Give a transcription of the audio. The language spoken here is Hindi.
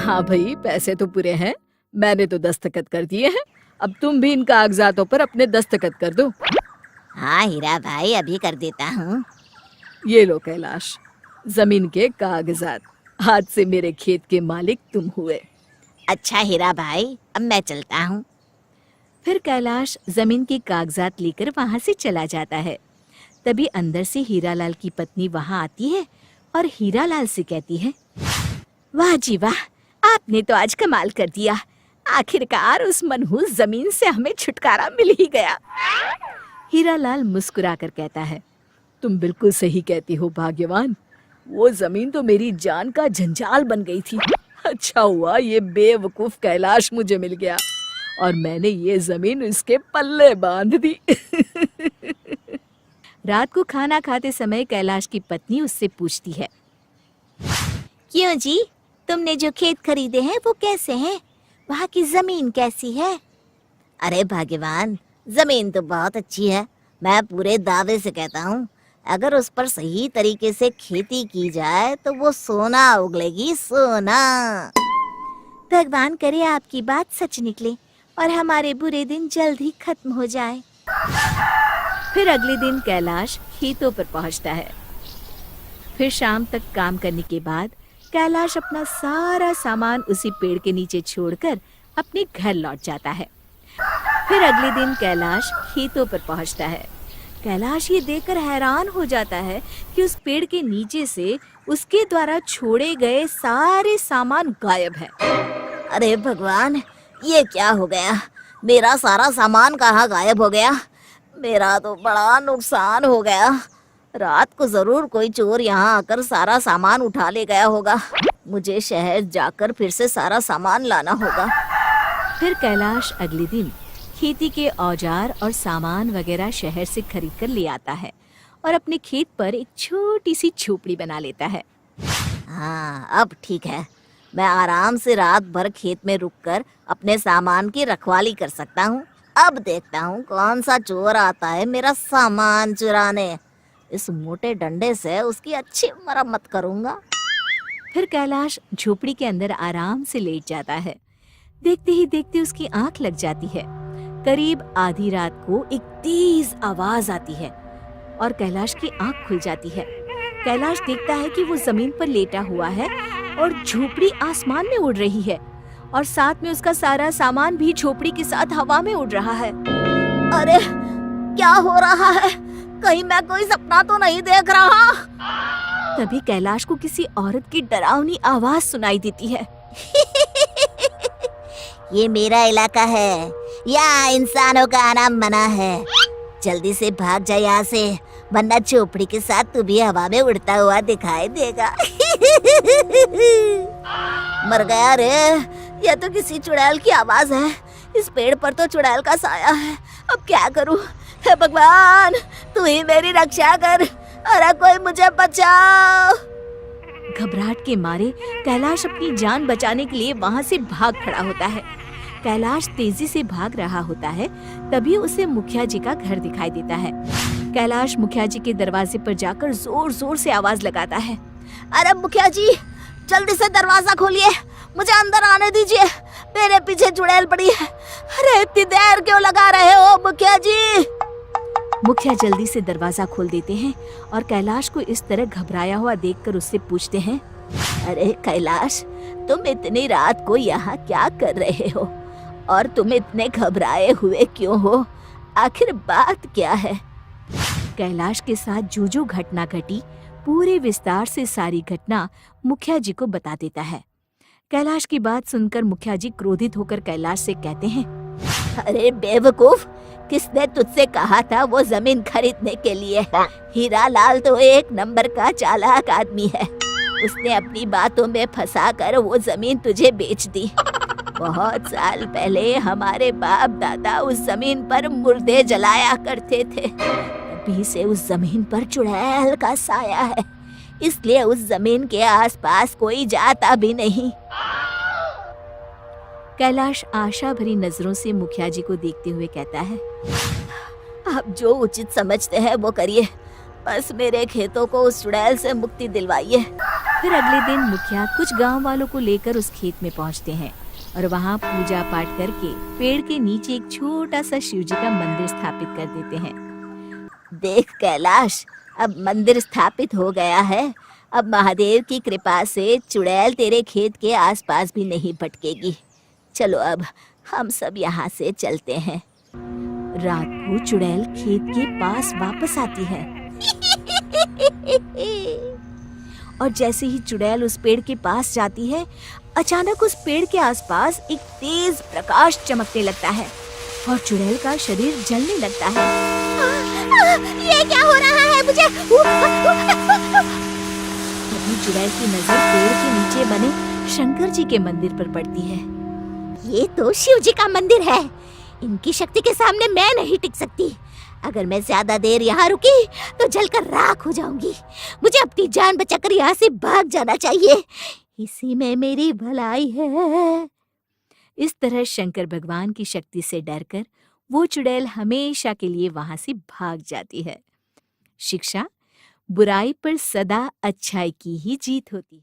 हाँ भाई, पैसे तो पूरे हैं। मैंने तो दस्तखत कर दिए हैं। अब तुम भी इन कागजातों पर अपने दस्तखत कर दो। हाँ हीरा भाई, अभी कर देता हूँ। ये लो कैलाश, जमीन के कागजात। आज से मेरे खेत के मालिक तुम हुए। अच्छा हीरा भाई, अब मैं चलता हूँ। फिर कैलाश जमीन के कागजात लेकर वहां से चला जाता है। तभी अंदर से हीरालाल की पत्नी वहां आती है और हीरालाल से कहती है, वाह जी वाह, आपने तो आज कमाल कर दिया। आखिरकार उस मनहूस जमीन से हमें छुटकारा मिल ही गया। हीरालाल मुस्कुराकर कहता है, तुम बिल्कुल सही कहती हो भाग्यवान। वो जमीन तो मेरी जान का जंजाल बन गई थी। अच्छा हुआ ये बेवकूफ कैलाश मुझे मिल गया और मैंने ये जमीन इसके पल्ले बांध दी। रात को खाना खाते समय कैलाश की पत्नी उससे पूछती है, क्यों जी, तुमने जो खेत खरीदे हैं वो कैसे हैं? वहाँ की जमीन कैसी है? अरे भाग्यवान, जमीन तो बहुत अच्छी है। मैं पूरे दावे से कहता हूँ, अगर उस पर सही तरीके से खेती की जाए तो वो सोना उगलेगी, सोना। भगवान करे आपकी बात सच निकले और हमारे बुरे दिन जल्द ही खत्म हो जाए। फिर अगले दिन कैलाश खेतों पर पहुंचता है। फिर शाम तक काम करने के बाद कैलाश अपना सारा सामान उसी पेड़ के नीचे छोड़कर अपने घर लौट जाता है। फिर अगले दिन कैलाश खेतों पर पहुंचता है। कैलाश ये देखकर हैरान हो जाता है कि उस पेड़ के नीचे से उसके द्वारा छोड़े गए सारे सामान गायब है। अरे भगवान, ये क्या हो गया? मेरा सारा सामान कहाँ गायब हो गया? मेरा तो बड़ा नुकसान हो गया। रात को जरूर कोई चोर यहाँ आकर सारा सामान उठा ले गया होगा। मुझे शहर जाकर फिर से सारा सामान लाना होगा। फिर कैलाश अगले दिन खेती के औजार और सामान वगैरह शहर से खरीद कर ले आता है और अपने खेत पर एक छोटी सी झोपड़ी बना लेता है। हाँ, अब ठीक है। मैं आराम से रात भर खेत में रुककर अपने सामान की रखवाली कर सकता हूँ। अब देखता हूँ कौन सा चोर आता है मेरा सामान चुराने। इस मोटे डंडे से उसकी अच्छी मरम्मत करूँगा। फिर कैलाश झोपड़ी के अंदर आराम से लेट जाता है। देखते ही देखते उसकी आंख लग जाती है। करीब आधी रात को एक तेज आवाज आती है और कैलाश की आंख खुल जाती है। कैलाश देखता है कि वो जमीन पर लेटा हुआ है और झोपड़ी आसमान में उड़ रही है और साथ में उसका सारा सामान भी झोपड़ी के साथ हवा में उड़ रहा है। अरे क्या हो रहा है? कहीं मैं कोई सपना तो नहीं देख रहा? तभी कैलाश को किसी औरत की डरावनी आवाज सुनाई देती है। ये मेरा इलाका है, यहाँ इंसानों का आना मना है। जल्दी से भाग जा यहाँ से, वरना झोपड़ी के साथ तू भी हवा में उड़ता हुआ दिखाई देगा। मर गया रे, यह तो किसी चुड़ैल की आवाज है। इस पेड़ पर तो चुड़ैल का साया है। अब क्या करूं? हे भगवान, तू ही मेरी रक्षा कर। अरे कोई मुझे बचाओ। घबराहट के मारे कैलाश अपनी जान बचाने के लिए वहां से भाग खड़ा होता है। कैलाश तेजी से भाग रहा होता है, तभी उसे मुखिया जी का घर दिखाई देता है। कैलाश मुखिया जी के दरवाजे पर जाकर जोर जोर से आवाज लगाता है, अरे मुखिया जी, जल्दी से दरवाजा खोलिए, मुझे अंदर आने दीजिए। मेरे पीछे चुड़ैल पड़ी है। अरे इतनी देर क्यों लगा रहे हो मुखिया जी? मुखिया जल्दी से दरवाजा खोल देते हैं और कैलाश को इस तरह घबराया हुआ देखकर उससे पूछते हैं, अरे कैलाश, तुम इतनी रात को यहाँ क्या कर रहे हो और तुम इतने घबराए हुए क्यों हो? आखिर बात क्या है? कैलाश के साथ जो जो घटना घटी पूरे विस्तार से सारी घटना मुखिया जी को बता देता है। कैलाश की बात सुनकर मुखिया जी क्रोधित होकर कैलाश से कहते हैं, अरे बेवकूफ, किसने तुझसे कहा था वो जमीन खरीदने के लिए? हीरालाल तो एक नंबर का चालाक आदमी है। उसने अपनी बातों में फंसाकर वो जमीन तुझे बेच दी। बहुत साल पहले हमारे बाप दादा उस जमीन पर मुर्दे जलाया करते थे। तभी से उस जमीन पर चुड़ैल का साया है, इसलिए उस जमीन के आसपास कोई जाता भी नहीं। कैलाश आशा भरी नजरों से मुखिया जी को देखते हुए कहता है, आप जो उचित समझते हैं वो करिए, बस मेरे खेतों को उस चुड़ैल से मुक्ति दिलवाइए। फिर अगले दिन मुखिया कुछ गांव वालों को लेकर उस खेत में पहुंचते हैं और वहां पूजा पाठ करके पेड़ के नीचे एक छोटा सा शिव जी का मंदिर स्थापित कर देते हैं। देख कैलाश, अब मंदिर स्थापित हो गया है। अब महादेव की कृपा से चुड़ैल तेरे खेत के आसपास भी नहीं भटकेगी। चलो अब हम सब यहाँ से चलते हैं। रात को चुड़ैल खेत के पास वापस आती है और जैसे ही चुड़ैल उस पेड़ के पास जाती है, अचानक उस पेड़ के आसपास एक तेज प्रकाश चमकने लगता है और चुड़ैल का शरीर जलने लगता है। ये क्या हो रहा है मुझे? तभी चुड़ैल की नजर पेड़ के नीचे बने शंकर जी के मंदिर पर पड़ती है। ये तो शिव जी का मंदिर है। इनकी शक्ति के सामने मैं नहीं टिक सकती। अगर मैं ज्यादा देर यहाँ रुकी तो जलकर राख हो जाऊंगी। मुझे अपनी जान बचाकर यहाँ से भाग जाना चाहिए। इसी में मेरी भलाई है। इस तरह शंकर भगवान की शक्ति से डरकर वो चुड़ैल हमेशा के लिए वहां से भाग जाती है। शिक्षा: बुराई पर सदा अच्छाई की ही जीत होती है।